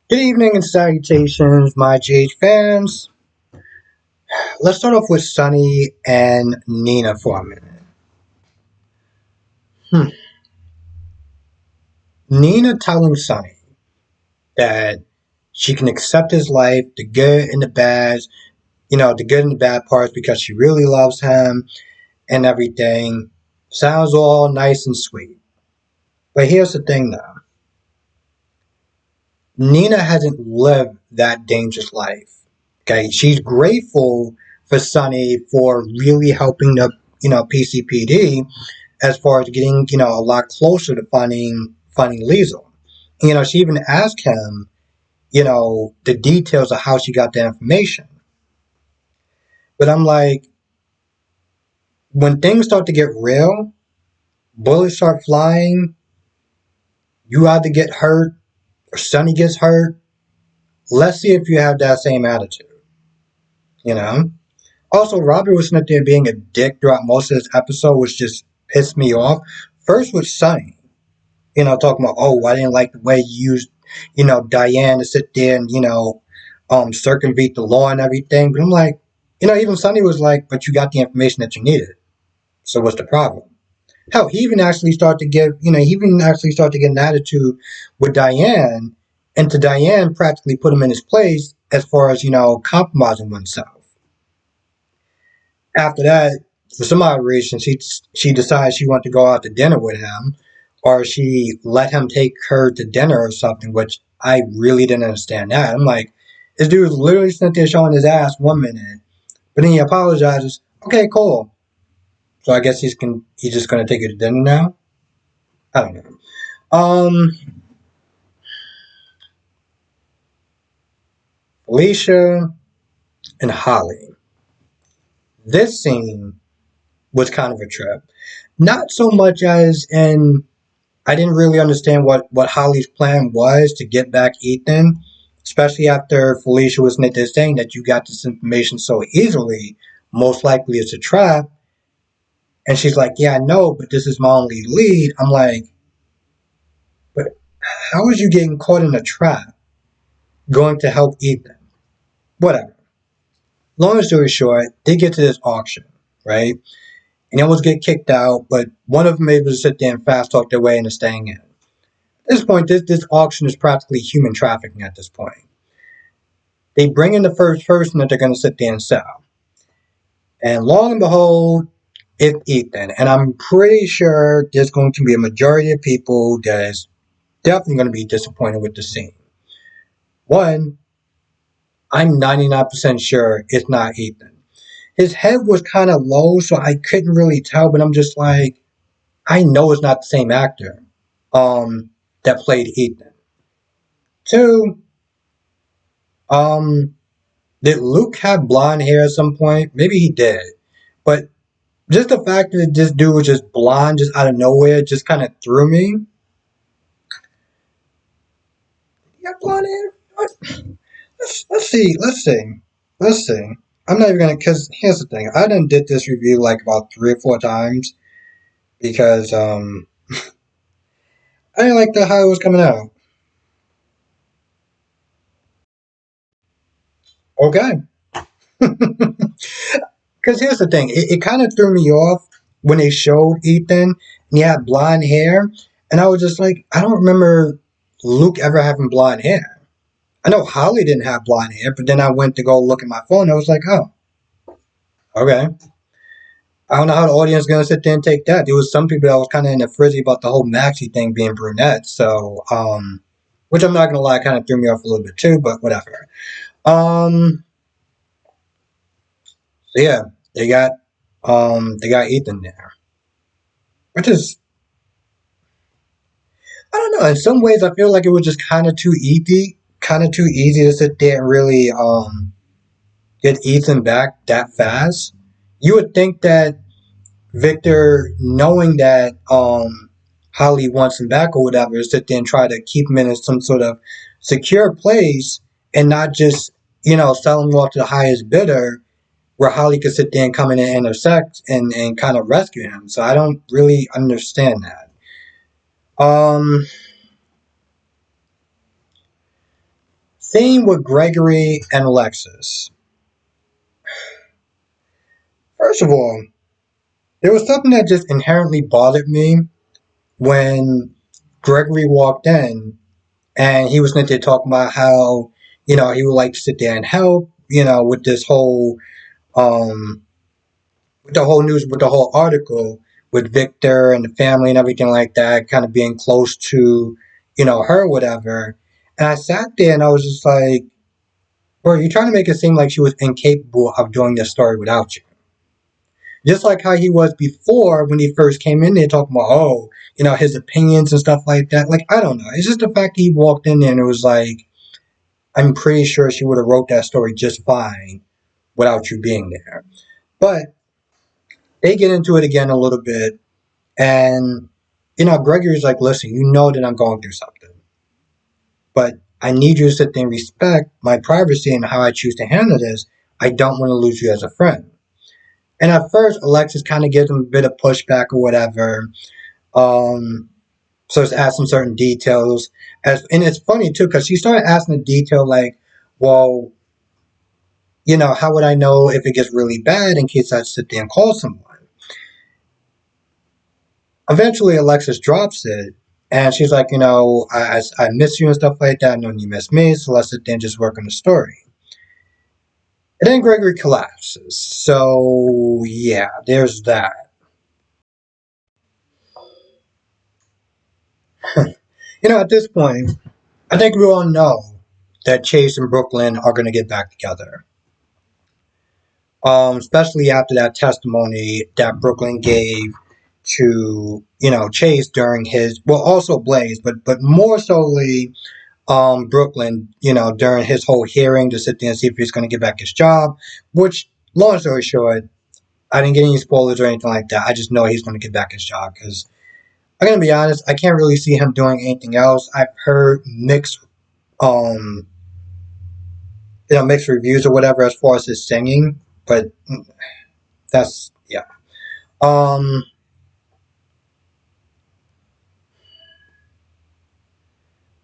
Good evening and salutations, my GH fans. Let's start off with Sunny and Nina for a minute. Hmm. Nina telling Sunny that she can accept his life, the good and the bad, the good and the bad parts because she really loves him and everything. Sounds all nice and sweet. But here's the thing though. Nina hasn't lived that dangerous life. Okay, she's grateful for Sunny for really helping the PCPD as far as getting a lot closer to finding Liesel. She even asked him the details of how she got the information. But I'm like, when things start to get real, bullets start flying, you either get hurt or Sunny gets hurt. Let's see if you have that same attitude. You know. Also, Robert was sitting there being a dick throughout most of this episode, which just pissed me off. First with Sunny, talking about, oh, I didn't like the way you used, Diane to sit there and, circumvent the law and everything. But I'm like, even Sunny was like, but you got the information that you needed. So what's the problem? Hell, he even actually started to get an attitude with Diane, and to Diane practically put him in his place as far as, compromising oneself. After that, for some odd reason, she decided she wanted to go out to dinner with him, or she let him take her to dinner or something, which I really didn't understand that. I'm like, this dude was literally sitting there showing his ass 1 minute, but then he apologizes. Okay, cool. So I guess he's just gonna take you to dinner now. I don't know. Um, Felicia and Holly. This scene was kind of a trip. Not so much as in I didn't really understand what Holly's plan was to get back Ethan, especially after Felicia was saying that you got this information so easily. Most likely it's a trap. And she's like, yeah, I know, but this is my only lead. I'm like, but how is you getting caught in a trap going to help Ethan? Whatever. Long story short, they get to this auction, right? And they almost get kicked out, but one of them able to sit there and fast talk their way into staying in. At this point, this auction is practically human trafficking at this point. They bring in the first person that they're going to sit there and sell. And long and behold, it's Ethan. And I'm pretty sure there's going to be a majority of people that is definitely going to be disappointed with the scene. One, I'm 99% sure it's not Ethan. His head was kind of low, so I couldn't really tell, but I'm just like, I know it's not the same actor that played Ethan. Two, um, did Luke have blonde hair at some point? Maybe he did. But just the fact that this dude was just blonde, just out of nowhere, just kind of threw me. You got blonde hair? What? Let's see. I'm not even gonna, cause here's the thing. I done did this review like about 3 or 4 times because I didn't like how it was coming out. Okay. Because here's the thing. It kind of threw me off when they showed Ethan and he had blonde hair, and I was just like, I don't remember Luke ever having blonde hair. I know Holly didn't have blonde hair, but then I went to go look at my phone. And I was like, oh, okay. I don't know how the audience is gonna sit there and take that. There was some people that was kind of in a frizzy about the whole Maxie thing being brunette. So, which I'm not gonna lie, kind of threw me off a little bit too. But whatever. So yeah, they got Ethan there, which is I don't know. In some ways, I feel like it was just kind of too easy to sit there and really get Ethan back that fast. You would think that Victor, knowing that Holly wants him back or whatever, sit there and try to keep him in some sort of secure place and not just sell him off to the highest bidder, where Holly could sit there and come in and intersect and kind of rescue him. So I don't really understand that. Um, Theme with Gregory and Alexis. First of all, there was something that just inherently bothered me when Gregory walked in and he was meant to talk about how, he would like to sit there and help, with this whole, um, with the whole news, with the whole article with Victor and the family and everything like that, kind of being close to, her, whatever. And I sat there and I was just like, bro, you're trying to make it seem like she was incapable of doing this story without you. Just like how he was before when he first came in there talking about, his opinions and stuff like that. Like, I don't know. It's just the fact that he walked in there and it was like, I'm pretty sure she would have wrote that story just fine without you being there. But they get into it again a little bit. And, Gregory's like, listen, you know that I'm going through something. But I need you to sit there and respect my privacy and how I choose to handle this. I don't want to lose you as a friend. And at first, Alexis kind of gives him a bit of pushback or whatever. Um, so it's asking certain details. And it's funny too, because she started asking the detail like, well, how would I know if it gets really bad in case I sit there and call someone? Eventually, Alexis drops it. And she's like, I miss you and stuff like that. I know you miss me. So let's sit there and just work on the story. And then Gregory collapses. So, yeah, there's that. At this point, I think we all know that Chase and Brooklyn are going to get back together. Especially after that testimony that Brooklyn gave to, Chase during his, well, also Blaze, but more solely Brooklyn, during his whole hearing to sit there and see if he's going to get back his job, which, long story short, I didn't get any spoilers or anything like that. I just know he's going to get back his job because I'm going to be honest, I can't really see him doing anything else. I've heard um, mixed reviews or whatever as far as his singing, but that's, yeah. Um,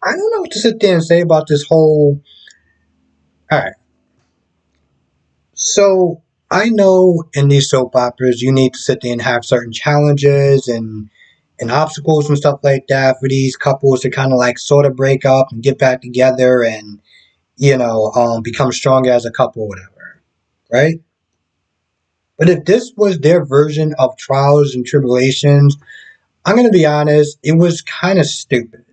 I don't know what to sit there and say about this whole. All right, so I know in these soap operas you need to sit there and have certain challenges and obstacles and stuff like that for these couples to kind of like sort of break up and get back together and become stronger as a couple or whatever, right? But if this was their version of trials and tribulations, I'm gonna be honest, it was kind of stupid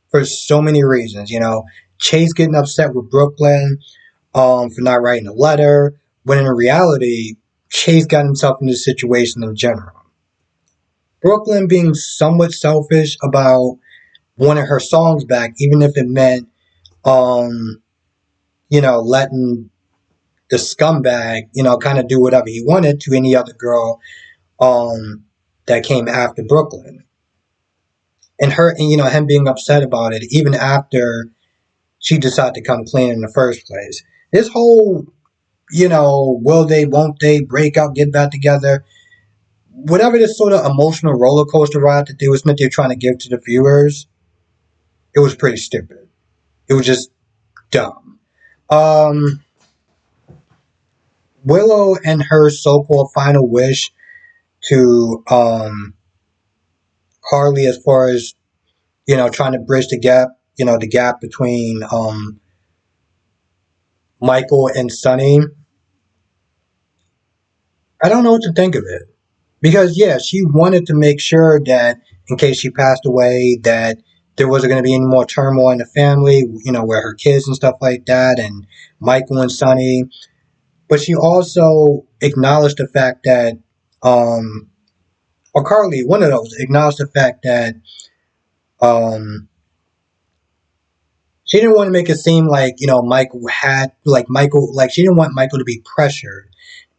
for so many reasons. Chase getting upset with Brooklyn for not writing a letter, when in reality, Chase got himself in this situation in general. Brooklyn being somewhat selfish about wanting her songs back, even if it meant, um, letting the scumbag, kind of do whatever he wanted to any other girl that came after Brooklyn. And him being upset about it, even after she decided to come clean in the first place. This whole, will they, won't they, break up, get back together, whatever this sort of emotional roller coaster ride that they was meant they're trying to give to the viewers, it was pretty stupid. It was just dumb. Um, Willow and her so-called final wish to Harley, as far as trying to bridge the gap between Michael and Sonny. I don't know what to think of it because yeah, she wanted to make sure that in case she passed away, that there wasn't going to be any more turmoil in the family, where her kids and stuff like that, and Michael and Sonny. But she also acknowledged the fact that, or Carly, one of those, acknowledged the fact that um, she didn't want to make it seem like, Michael, like she didn't want Michael to be pressured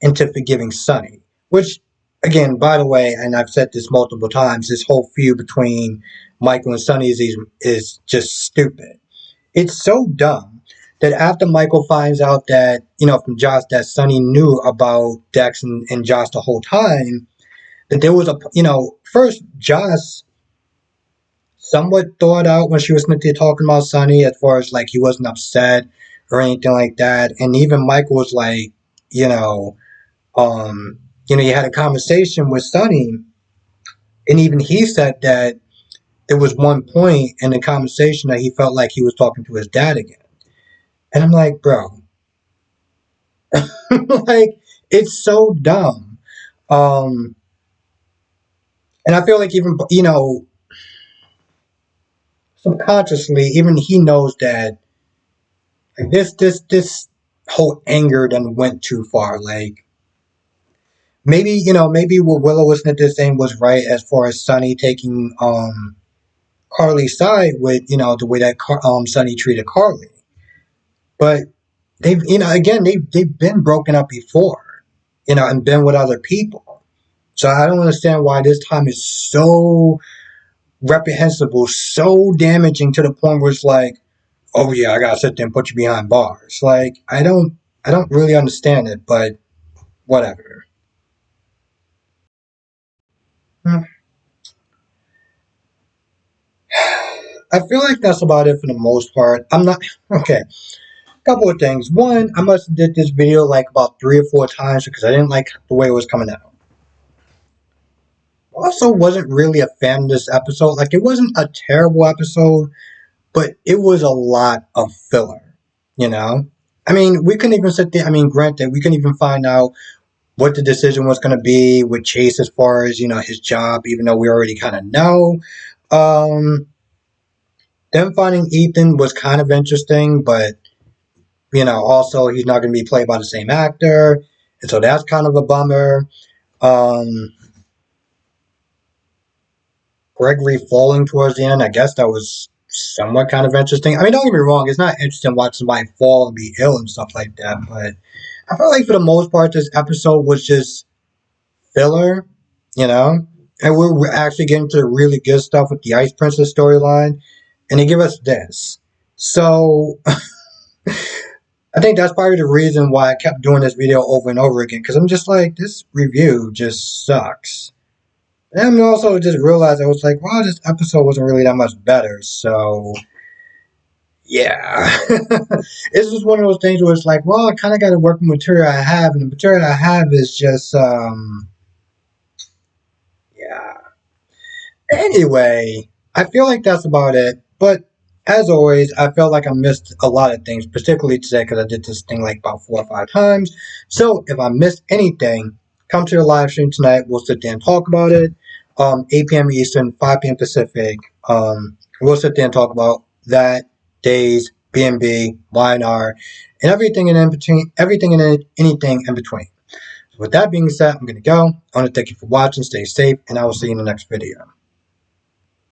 into forgiving Sonny. Which, again, by the way, and I've said this multiple times, this whole feud between Michael and Sonny is just stupid. It's so dumb that after Michael finds out that, from Josh, that Sonny knew about Dex and Josh the whole time, that there was first Josh somewhat thought out when she was talking about Sonny, as far as like he wasn't upset or anything like that. And even Michael was like, you know, you had a conversation with Sonny, and even he said that there was one point in the conversation that he felt like he was talking to his dad again. And I'm like, bro, like it's so dumb. Um, and I feel like even subconsciously, even he knows that like this whole anger done went too far. Like maybe what Willow was saying was right as far as Sonny taking Carly's side with the way that Sonny treated Carly, but they've again they've been broken up before, and been with other people. So I don't understand why this time is so reprehensible, so damaging to the point where it's like, oh yeah, I gotta sit there and put you behind bars. Like I don't really understand it, but whatever. Hmm. I feel like that's about it for the most part. I'm not okay. Couple of things. One, I must have did this video like about 3 or 4 times because I didn't like the way it was coming out. Also, wasn't really a fan of this episode. Like, it wasn't a terrible episode, but it was a lot of filler. You know, I mean, we couldn't even sit there. I mean, granted, we couldn't even find out what the decision was going to be with Chase as far as his job, even though we already kind of know. Um, them finding Ethan was kind of interesting, but also he's not going to be played by the same actor, and so that's kind of a bummer. Um, Gregory falling towards the end, I guess that was somewhat kind of interesting. I mean, don't get me wrong, it's not interesting watching somebody fall and be ill and stuff like that, but I felt like for the most part, this episode was just filler, you know? And we're actually getting to the really good stuff with the Ice Princess storyline, and they give us this. So, I think that's probably the reason why I kept doing this video over and over again, because I'm just like, this review just sucks. And also just realized I was like, wow, this episode wasn't really that much better. So yeah, it's just one of those things where it's like, well, I kind of got to work with material I have, and the material I have is just yeah. Anyway, I feel like that's about it. But as always, I felt like I missed a lot of things, particularly today because I did this thing like about 4 or 5 times. So if I missed anything, come to the live stream tonight. We'll sit there and talk about it. 8 p.m. Eastern, 5 p.m. Pacific. We'll sit there and talk about that, days, B&B, Y&R, and everything in between, everything and anything in between. So with that being said, I'm going to go. I want to thank you for watching. Stay safe, and I will see you in the next video.